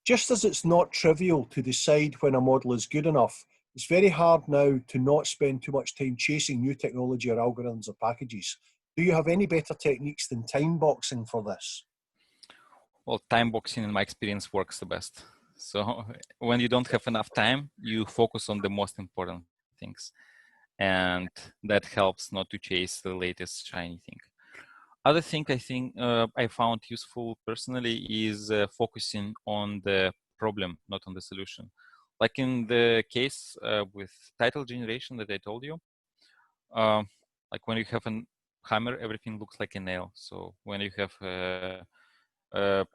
Just as it's not trivial to decide when a model is good enough, it's very hard now to not spend too much time chasing new technology or algorithms or packages. Do you have any better techniques than time boxing for this? Well, time boxing in my experience works the best. So when you don't have enough time, you focus on the most important things. And that helps not to chase the latest shiny thing. Other thing I think I found useful personally is focusing on the problem, not on the solution. Like in the case with title generation that I told you, like when you have a hammer, everything looks like a nail. So when you have a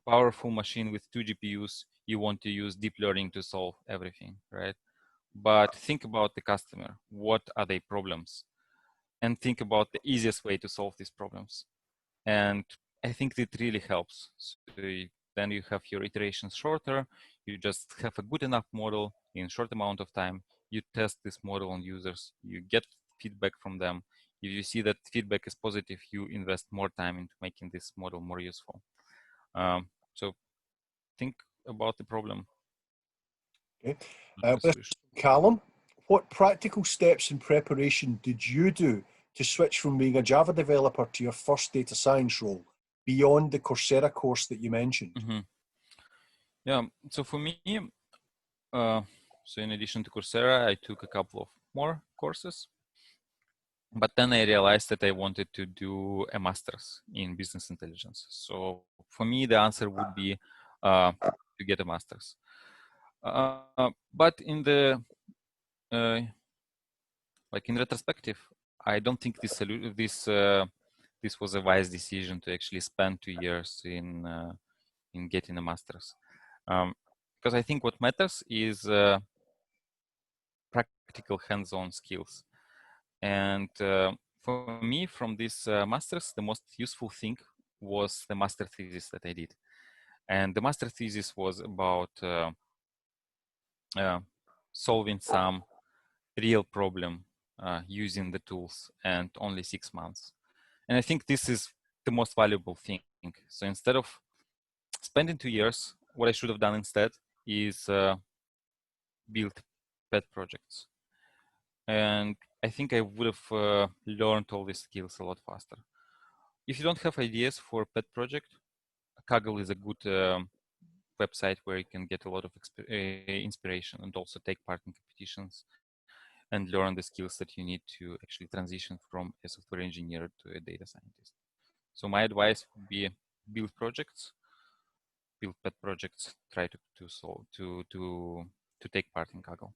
powerful machine with 2 GPUs, you want to use deep learning to solve everything, right? But think about the customer. What are their problems? And think about the easiest way to solve these problems. And I think it really helps. So then you have your iterations shorter. You just have a good enough model in short amount of time. You test this model on users. You get feedback from them. If you see that feedback is positive, you invest more time into making this model more useful. So think about the problem. Okay. Callum, what practical steps in preparation did you do to switch from being a Java developer to your first data science role beyond the Coursera course that you mentioned? Mm-hmm. Yeah, so for me, so in addition to Coursera, I took a couple of more courses. But then I realized that I wanted to do a master's in business intelligence. So for me, the answer would be to get a master's. But in the like in retrospective, I don't think this was a wise decision to actually spend 2 years in getting a master's, because I think what matters is practical hands-on skills. And for me, from this master's, the most useful thing was the master thesis that I did. And the master thesis was about solving some real problem using the tools, and only 6 months. And I think this is the most valuable thing. So instead of spending 2 years, what I should have done instead is build pet projects. And I think I would have learned all these skills a lot faster. If you don't have ideas for a pet project, Kaggle is a good website where you can get a lot of inspiration and also take part in competitions and learn the skills that you need to actually transition from a software engineer to a data scientist. So my advice would be build projects, build pet projects, try to take part in Kaggle.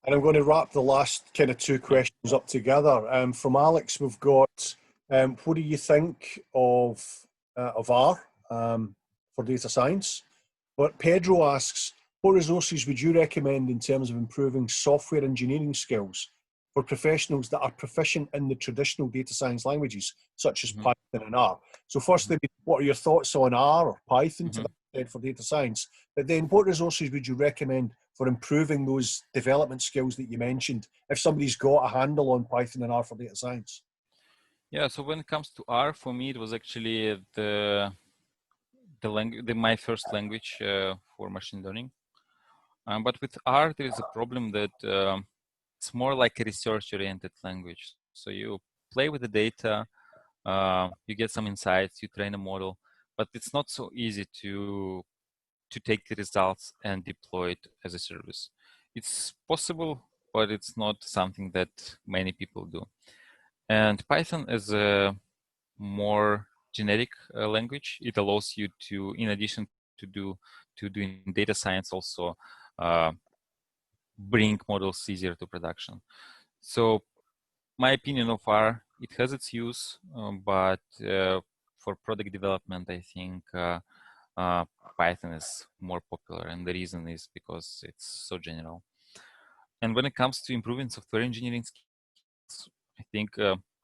And I'm going to wrap the last kind of two questions up together. From Alex, we've got, what do you think of R for data science? But Pedro asks, what resources would you recommend in terms of improving software engineering skills for professionals that are proficient in the traditional data science languages, such as Python and R? So firstly, what are your thoughts on R or Python to that extent for data science? But then what resources would you recommend for improving those development skills that you mentioned, if somebody's got a handle on Python and R for data science? Yeah, so when it comes to R, for me, it was actually my first language for machine learning. But with R, there is a problem that it's more like a research-oriented language. So you play with the data, you get some insights, you train a model, but it's not so easy to take the results and deploy it as a service. It's possible, but it's not something that many people do. And Python as a more generic language. It allows you to, in addition to doing data science, also bring models easier to production. So my opinion of R, it has its use, but for product development, I think Python is more popular, and the reason is because it's so general. And when it comes to improving software engineering skills, I think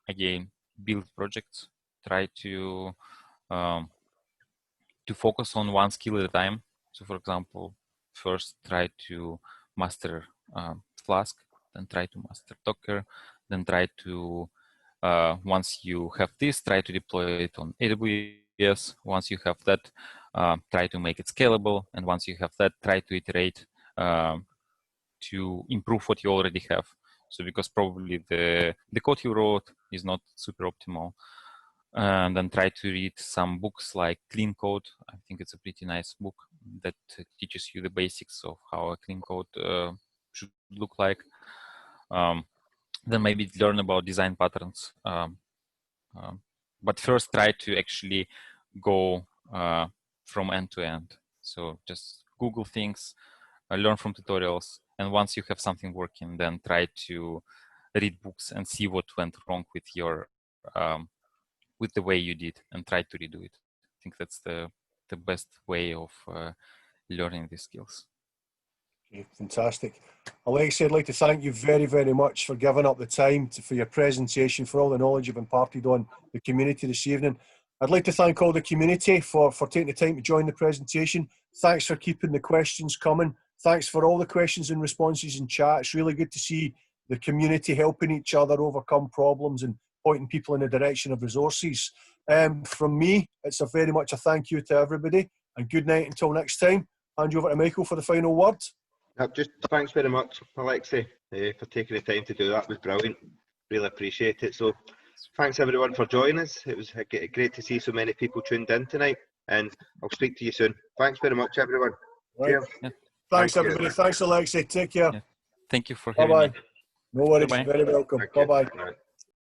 again, build projects, try to focus on one skill at a time. So, for example, first try to master Flask, then try to master Docker, then try to once you have this, try to deploy it on AWS. Once you have that, try to make it scalable. And once you have that, try to iterate to improve what you already have. So because probably the code you wrote is not super optimal. And then try to read some books like Clean Code. I think it's a pretty nice book that teaches you the basics of how a clean code should look like. Then maybe learn about design patterns. But first try to actually go from end to end. So just Google things, learn from tutorials. And once you have something working, then try to read books and see what went wrong with your with the way you did, and try to redo it. I think that's the best way of learning these skills. Okay, fantastic. Alexey, I'd like to thank you very, very much for giving up the time for your presentation, for all the knowledge you've imparted on the community this evening. I'd like to thank all the community for taking the time to join the presentation. Thanks for keeping the questions coming. Thanks for all the questions and responses in chat. It's really good to see the community helping each other overcome problems and pointing people in the direction of resources. From me, it's very much a thank you to everybody, and good night until next time. Hand you over to Michael for the final word. Just thanks very much, Alexey, for taking the time to do that. It was brilliant. Really appreciate it. So thanks everyone for joining us. It was great to see so many people tuned in tonight, and I'll speak to you soon. Thanks very much, everyone. Right. Yeah. Thanks, everybody. Thanks, Alexey. Take care. Yeah. Thank you for having me. No worries. Bye-bye. Very welcome. Bye-bye.